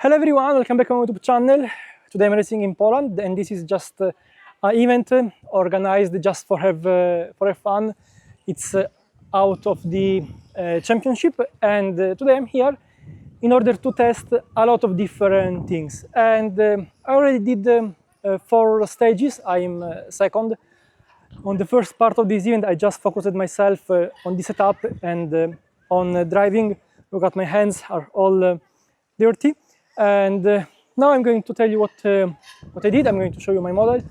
Hello everyone, welcome back to my YouTube channel. Today I'm racing in Poland and this is just an event organized just for have fun. It's out of the championship and today I'm here in order to test a lot of different things. And I already did 4 stages. I'm second. On the first part of this event I just focused myself on the setup and on driving. Look at my hands are all dirty. And now I'm going to tell you what I did. I'm going to show you my model,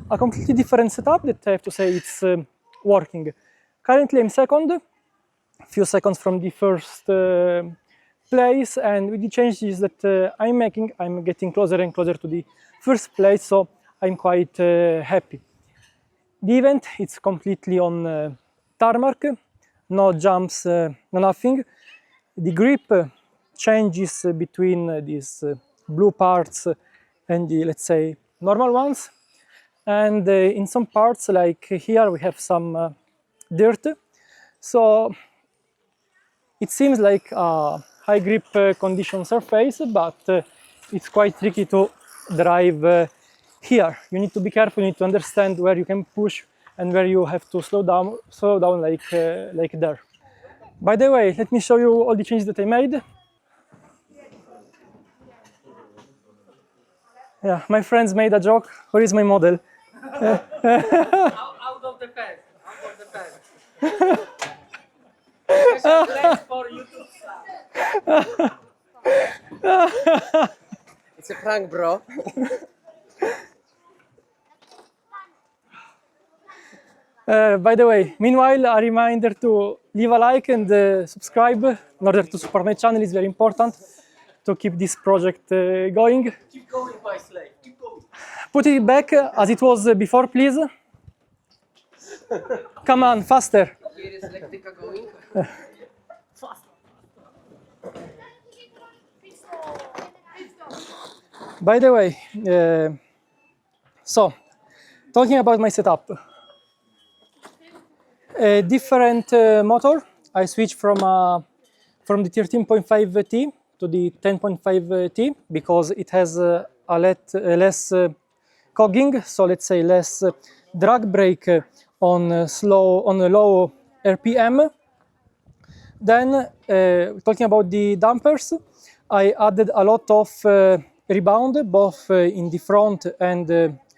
a completely different setup that I have to say it's working. Currently I'm second, a few seconds from the first place, and with the changes that I'm making, I'm getting closer and closer to the first place, so I'm quite happy. The event, it's completely on tarmac, no jumps, no nothing. The grip changes between these blue parts and the, let's say, normal ones. And in some parts, like here, we have some dirt. So it seems like a high grip condition surface, but it's quite tricky to drive here. You need to be careful, you need to understand where you can push and where you have to slow down like there. By the way, let me show you all the changes that I made. Yeah, my friends made a joke. Where is my model? Out of the fence. Out of the fence. Special place for YouTube stuff. It's a prank, bro. By the way, meanwhile, a reminder to leave a like and subscribe in order to support my channel. It's very important to keep this project going. Keep going, my slave. Keep going. Put it back as it was before, please. Come on, faster. Here is Lektyka going. Fast. By the way, so talking about my setup, a different motor. I switched from the 13.5T to the 10.5T because it has a less cogging, so let's say less drag brake on a low RPM. Then talking about the dampers, I added a lot of rebound both in the front and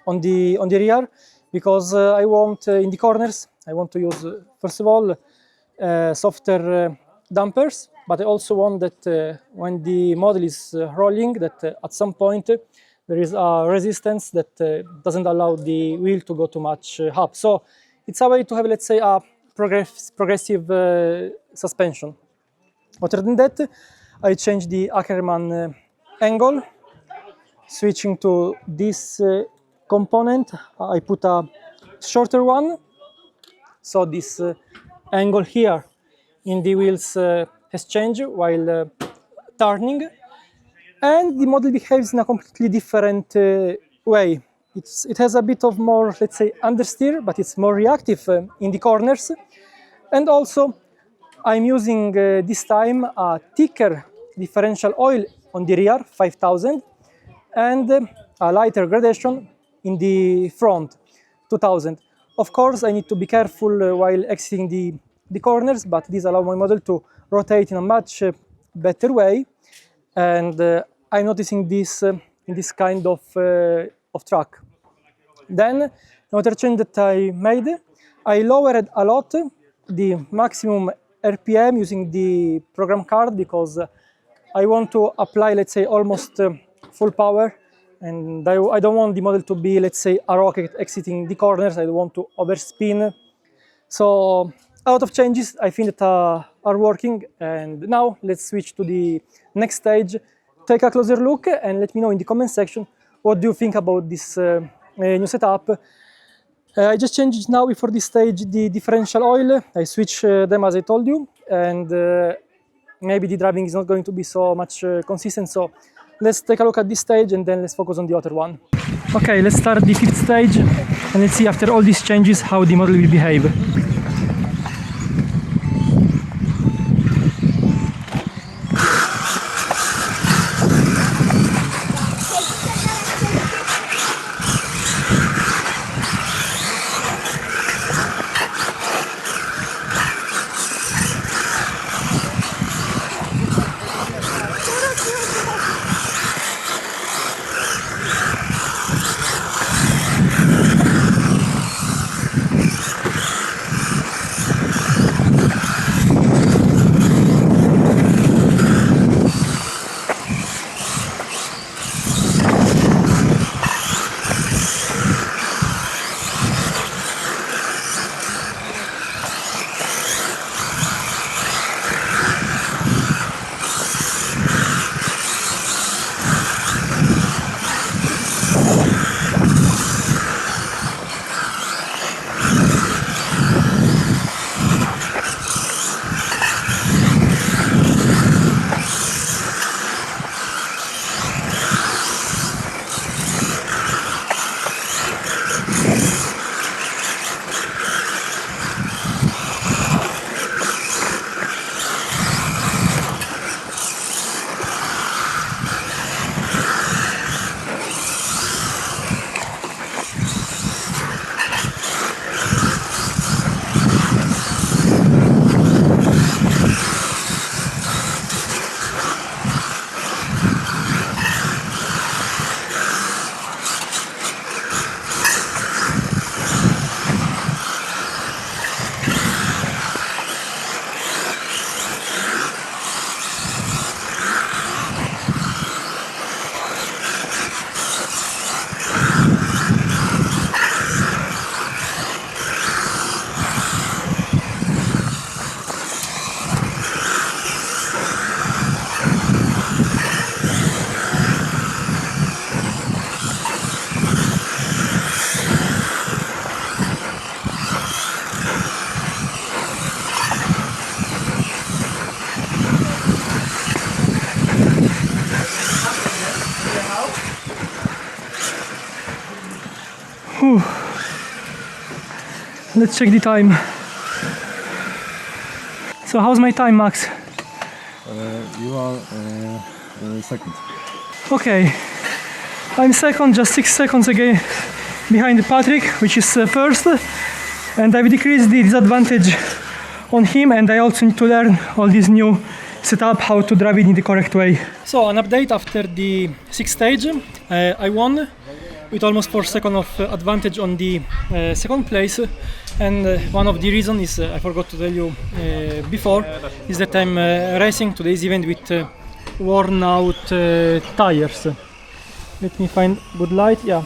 on the rear because I want in the corners I want to use first of all softer dampers, but I also want that when the model is rolling, that at some point there is a resistance that doesn't allow the wheel to go too much up. So it's a way to have, let's say, a progressive suspension. Other than that, I changed the Ackerman angle, switching to this component. I put a shorter one, so this angle here in the wheels has changed while turning, and the model behaves in a completely different way. It has a bit of more, let's say, understeer, but it's more reactive in the corners. And also, I'm using this time a thicker differential oil on the rear, 5000, and a lighter gradation in the front, 2000. Of course, I need to be careful while exiting the corners, but this allows my model to rotate in a much better way. And I'm noticing this in this kind of track. Then, another change that I made, I lowered a lot the maximum RPM using the program card because I want to apply, let's say, almost full power. And I don't want the model to be, let's say, a rocket exiting the corners. I don't want to overspin. So a lot of changes I think that are working. And now let's switch to the next stage. Take a closer look and let me know in the comment section what do you think about this new setup. I just changed now before this stage the differential oil. I switched them as I told you, and maybe the driving is not going to be so much consistent. So let's take a look at this stage and then let's focus on the other one. Okay, let's start the 5th stage and let's see after all these changes how the model will behave. Whew. Let's check the time. So how's my time, Max? You are second. Okay, I'm second, just 6 seconds again behind Patrick, which is first, and I've decreased the disadvantage on him, and I also need to learn all this new setup, how to drive it in the correct way. So an update after the 6th stage, I won with almost 4 seconds of advantage on the second place, and one of the reasons is, I forgot to tell you before, is that I'm racing today's event with worn out tires. Let me find good light. Yeah,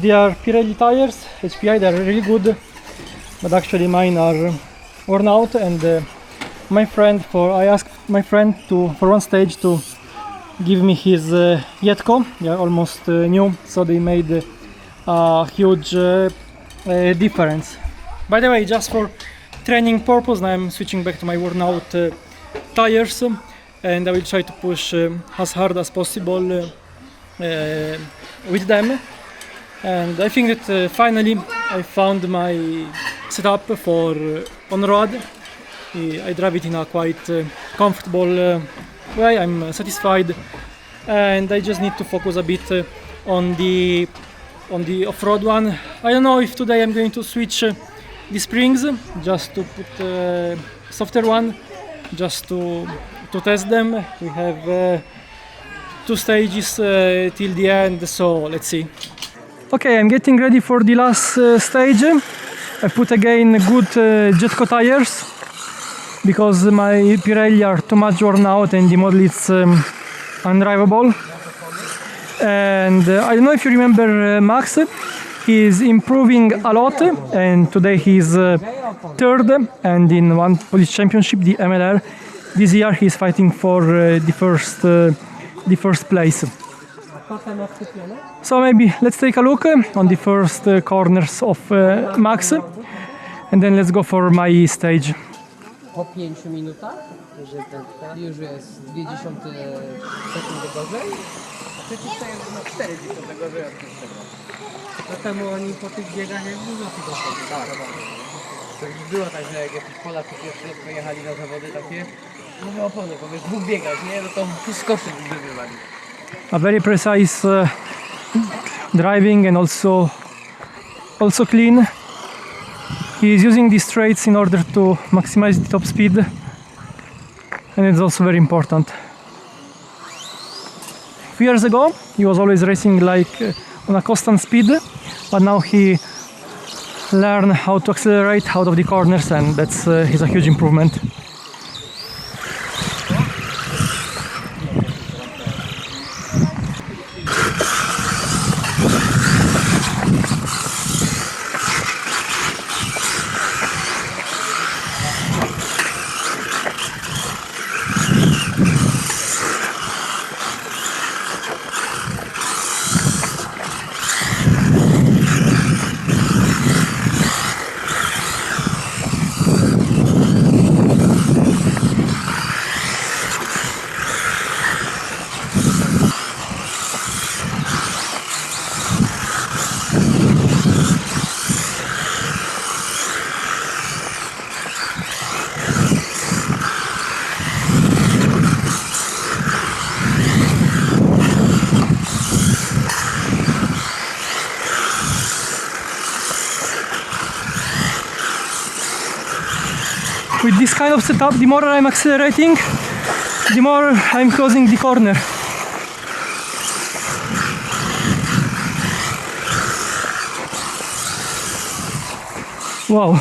they are Pirelli tires, HPI. They are really good, but actually mine are worn out. And I asked my friend for one stage to give me his Yetco. They are almost new, so they made a huge difference. By the way, just for training purpose, now I'm switching back to my worn out tires, and I will try to push as hard as possible with them. And I think that finally I found my setup for on-road. I drive it in a quite comfortable way. I'm satisfied, and I just need to focus a bit on the off-road one. I don't know if today I'm going to switch the springs just to put softer one, just to test them. We have 2 stages till the end, so let's see. Okay, I'm getting ready for the last stage. I put again good Jetco tires because my Pirelli are too much worn out and the model is undrivable. And I don't know if you remember Max, he is improving a lot, and today he is third, and in one Polish championship, the MLR, this year he is fighting for the first place. So maybe let's take a look on the first corners of Max, and then let's go for my stage. Po 5 minutach, że już jest 0,2 sekundy gorzej, a trzeci jest na 0,4 gorzej od pierwszego. Dlatego oni po tych biegach jak dużo tego chodzi. Tak. To już było tak, że jak jakiś Polacy pierwszy pojechali na zawody takie, mówię opony, bo wiesz, 2 biegać, nie? No to skoszy wybywali. A very precise driving, and also clean. He is using the straights in order to maximize the top speed, and it's also very important. A few years ago he was always racing like on a constant speed, but now he learned how to accelerate out of the corners, and that's is a huge improvement. With this kind of setup, the more I'm accelerating, the more I'm closing the corner. Wow.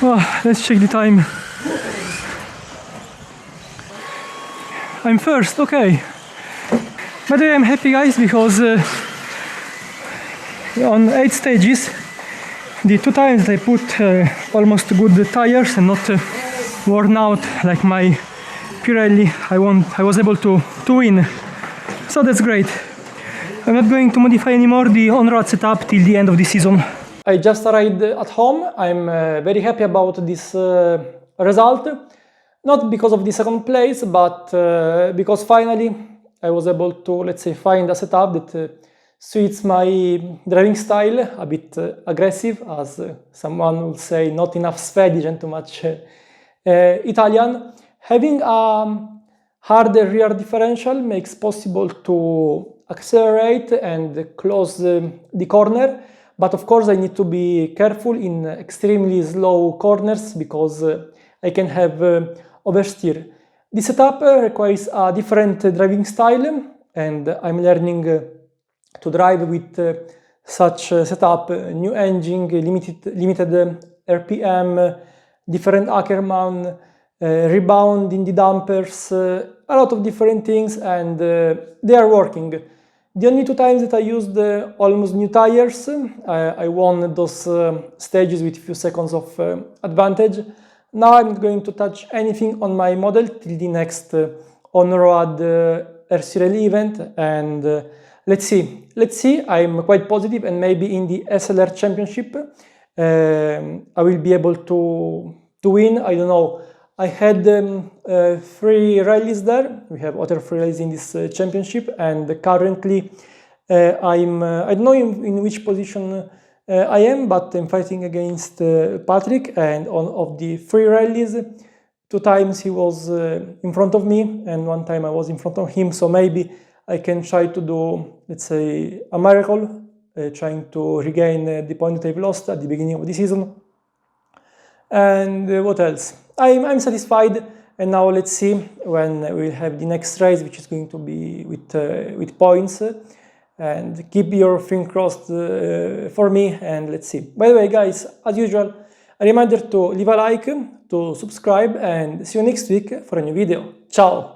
Oh, let's check the time. I'm first, okay. By the way, I'm happy, guys, because on 8 stages, the 2 times I put almost good tires and not worn out like my Pirelli, I was able to win. So that's great. I'm not going to modify anymore the on-road setup till the end of the season. I just arrived at home. I'm very happy about this result. Not because of the second place, but because finally I was able to, let's say, find a setup that suits my driving style, a bit aggressive, as someone would say, not enough Swedish and too much Italian. Having a harder rear differential makes possible to accelerate and close the corner, but of course I need to be careful in extremely slow corners because I can have oversteer. This setup requires a different driving style, and I'm learning to drive with such setup, new engine, limited RPM, different Ackermann, rebound in the dampers, a lot of different things, and they are working. The only 2 times that I used almost new tires, I won those stages with a few seconds of advantage. Now I'm not going to touch anything on my model till the next on-road RC Rally event, and let's see, I'm quite positive, and maybe in the SLR Championship I will be able to win. I don't know. I had 3 rallies there. We have other 3 rallies in this championship, and currently I don't know in which position I am, but I'm fighting against Patrick, and of the 3 rallies, 2 times he was in front of me, and 1 time I was in front of him. So maybe I can try to do, let's say, a miracle, trying to regain the point that I've lost at the beginning of the season. And what else? I'm satisfied, and now let's see when we'll have the next race, which is going to be with points. And keep your fingers crossed for me, and let's see. By the way, guys, as usual, a reminder to leave a like, to subscribe, and see you next week for a new video. Ciao!